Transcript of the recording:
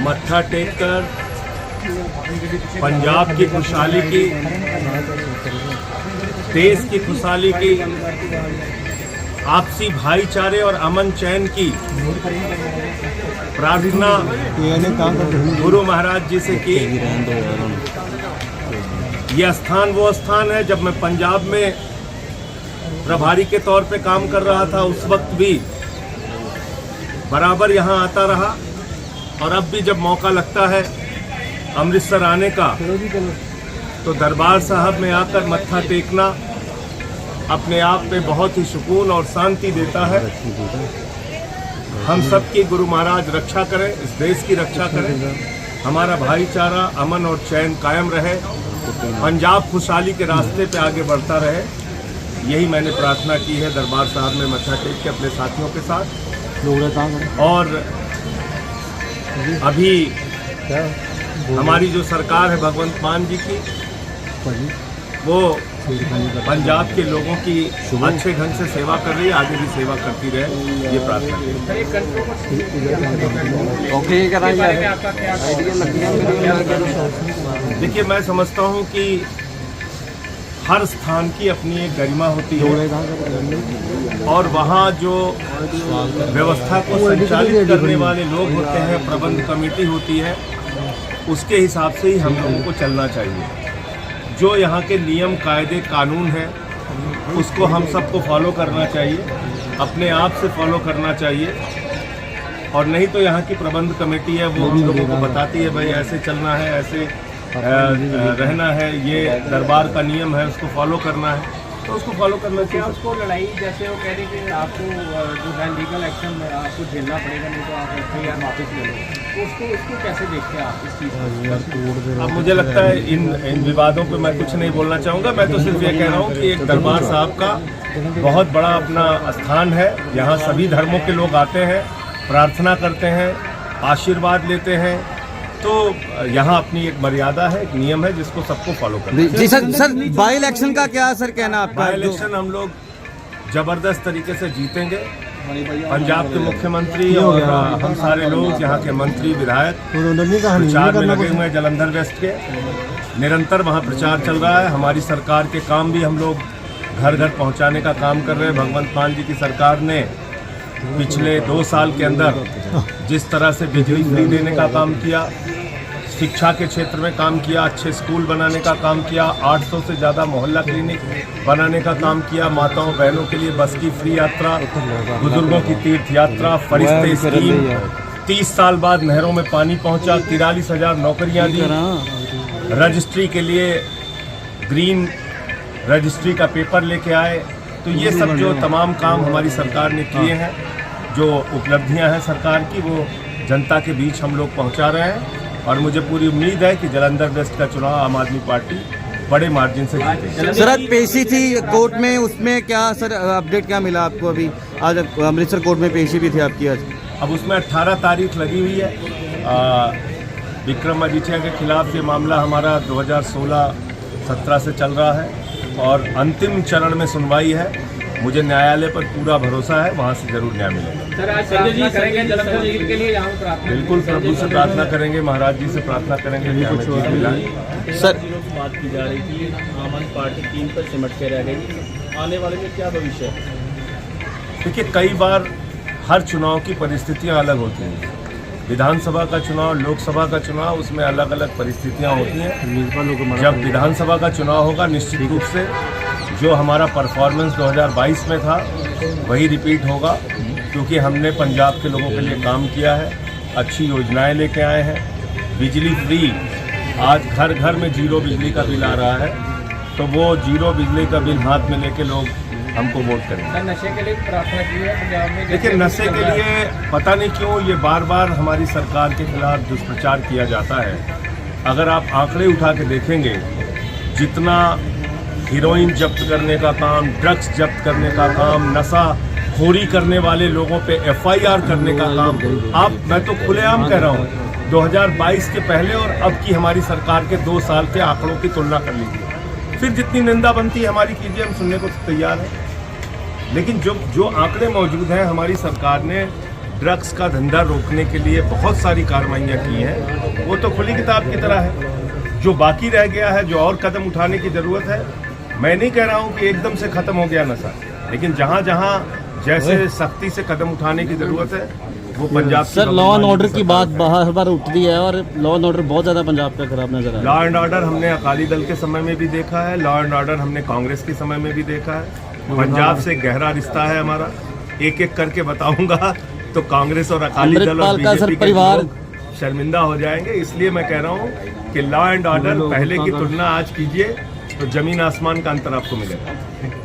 मत्था टेक कर पंजाब की खुशहाली की, देश की खुशहाली की, आपसी भाईचारे और अमन चैन की प्रार्थना गुरु महाराज जी से की। यह स्थान वो स्थान है, जब मैं पंजाब में प्रभारी के तौर पे काम कर रहा था उस वक्त भी बराबर यहाँ आता रहा, और अब भी जब मौका लगता है अमृतसर आने का तो दरबार साहब में आकर मत्था टेकना अपने आप में बहुत ही सुकून और शांति देता है। हम सब की गुरु महाराज रक्षा करें, इस देश की रक्षा करें, हमारा भाईचारा अमन और चैन कायम रहे, पंजाब खुशहाली के रास्ते पे आगे बढ़ता रहे। यही मैंने प्रार्थना की है दरबार साहब में मत्था टेक के अपने साथियों के साथ। और अभी हमारी जो सरकार है भगवंत मान जी की, वो पंजाब के लोगों की अच्छे ढंग से सेवा कर रही है, आगे भी सेवा करती रहे, ये प्रार्थना है। देखिए, मैं समझता हूँ कि हर स्थान की अपनी एक गरिमा होती है, और वहाँ जो व्यवस्था को संचालित करने वाले लोग होते हैं, प्रबंध कमेटी होती है, उसके हिसाब से ही हम लोगों को चलना चाहिए। जो यहाँ के नियम कायदे कानून हैं उसको हम सबको फॉलो करना चाहिए, अपने आप से फॉलो करना चाहिए, और नहीं तो यहाँ की प्रबंध कमेटी है वो हम लोगों को बताती है भाई ऐसे चलना है, ऐसे रहना है, ये दरबार का नियम है, उसको फॉलो करना है, तो उसको फॉलो करना चाहिए। उसको लड़ाई जैसे वो कह रही कि आपको जो है लीगल एक्शन आपको झेलना पड़ेगा, नहीं तो आप FIR वापस ले लो, तो उसको कैसे देखते हैं आप इस चीज़ को? अब मुझे लगता है इन विवादों पे मैं कुछ नहीं बोलना चाहूँगा। मैं तो सिर्फ ये कह रहा हूँ कि एक दरबार साहब का बहुत बड़ा अपना स्थान है, यहाँ सभी धर्मों के लोग आते हैं, प्रार्थना करते हैं, आशीर्वाद लेते हैं, तो यहाँ अपनी एक मर्यादा है, एक नियम है जिसको सबको फॉलो करना है। जी सर, बाई इलेक्शन का क्या सर कहना आपका? बाई इलेक्शन हम लोग जबरदस्त तरीके से जीतेंगे। पंजाब के मुख्यमंत्री और हम सारे लोग, यहाँ के मंत्री विधायक प्रचार में लगे हुए हैं। जालंधर वेस्ट के निरंतर वहाँ प्रचार चल रहा है। हमारी सरकार के काम भी हम लोग घर घर पहुँचाने का काम कर रहे हैं। भगवंत मान जी की सरकार ने पिछले 2 साल के अंदर जिस तरह से बिजली फ्री देने का काम किया, शिक्षा के क्षेत्र में काम किया, अच्छे स्कूल बनाने का काम किया, 800 से ज़्यादा मोहल्ला क्लिनिक बनाने का काम किया, माताओं बहनों के लिए बस की फ्री यात्रा, बुजुर्गों की तीर्थ यात्रा, फरिश्ते स्कीम, 30 साल बाद नहरों में पानी पहुंचा, 43,000 नौकरियां दी, रजिस्ट्री के लिए ग्रीन रजिस्ट्री का पेपर लेके आए। तो ये सब जो तमाम काम हमारी सरकार ने किए हैं, जो उपलब्धियां हैं सरकार की, वो जनता के बीच हम लोग पहुंचा रहे हैं, और मुझे पूरी उम्मीद है कि जालंधर वेस्ट का चुनाव आम आदमी पार्टी बड़े मार्जिन से जीतेगी। सर, आज पेशी थी कोर्ट में, उसमें क्या सर अपडेट क्या मिला आपको? अभी आज अमृतसर कोर्ट में पेशी भी थी आपकी आज। अब उसमें 18 तारीख लगी हुई है। विक्रमादित्य के खिलाफ ये मामला हमारा 2016-17 से चल रहा है, और अंतिम चरण में सुनवाई है। मुझे न्यायालय पर पूरा भरोसा है, वहाँ से जरूर न्याय मिलेगा। सर, आज प्रार्थना करेंगे जालंधर जीत के लिए, यहाँ प्रार्थना बिल्कुल प्रभु से प्रार्थना करेंगे, महाराज जी से प्रार्थना करेंगे कि हमें जीत मिलाए। सर, बात की जा रही थी आम आदमी पार्टी 3 पर सिमट के रह गई, आने वाले में क्या भविष्य है? देखिए, कई बार हर चुनाव की परिस्थितियाँ अलग होती हैं। विधानसभा का चुनाव, लोकसभा का चुनाव, उसमें अलग अलग परिस्थितियाँ होती हैं। जब विधानसभा का चुनाव होगा, निश्चित रूप से जो हमारा परफॉर्मेंस 2022 में था वही रिपीट होगा, क्योंकि हमने पंजाब के लोगों के लिए काम किया है, अच्छी योजनाएं लेके आए हैं। बिजली फ्री, आज घर घर में 0 बिजली का बिल आ रहा है, तो वो 0 बिजली का बिल हाथ में लेके लोग हमको वोट करेंगे। नशे के लिए प्रार्थना की है पंजाब में। देखिए, नशे के लिए पता नहीं क्यों ये बार बार हमारी सरकार के खिलाफ दुष्प्रचार किया जाता है। अगर आप आंकड़े उठा के देखेंगे, जितना हीरोइन जब्त करने का काम, ड्रग्स जब्त करने का काम, नशा खोरी करने वाले लोगों पे FIR करने का काम, मैं तो खुलेआम कह रहा हूँ, 2022 के पहले और अब की हमारी सरकार के 2 साल के आंकड़ों की तुलना कर लीजिए, फिर जितनी निंदा बनती है हमारी कीजिए, हम सुनने को तैयार हैं। लेकिन जो आंकड़े मौजूद हैं, हमारी सरकार ने ड्रग्स का धंधा रोकने के लिए बहुत सारी कार्रवाइयाँ की हैं, वो तो खुली किताब की तरह है। जो बाकी रह गया है, जो और कदम उठाने की ज़रूरत है, मैं नहीं कह रहा हूँ कि एकदम से ख़त्म हो गया नशा, लेकिन जहाँ जहाँ जैसे सख्ती से कदम उठाने की ज़रूरत है वो Punjab sir law and order की बात बार बार उठती है और लॉ एंड ऑर्डर बहुत ज़्यादा पंजाब का खराब नजर आ रहा है। लॉ एंड ऑर्डर हमने अकाली दल के समय में भी देखा है, लॉ एंड ऑर्डर हमने कांग्रेस के समय में भी देखा है। पंजाब से गहरा रिश्ता है हमारा, एक एक करके बताऊंगा तो कांग्रेस और अकाली दल और बीजेपी के लोग शर्मिंदा हो जाएंगे। इसलिए मैं कह रहा हूँ कि लॉ एंड ऑर्डर पहले की तुलना आज कीजिए तो जमीन आसमान का अंतर आपको मिलेगा।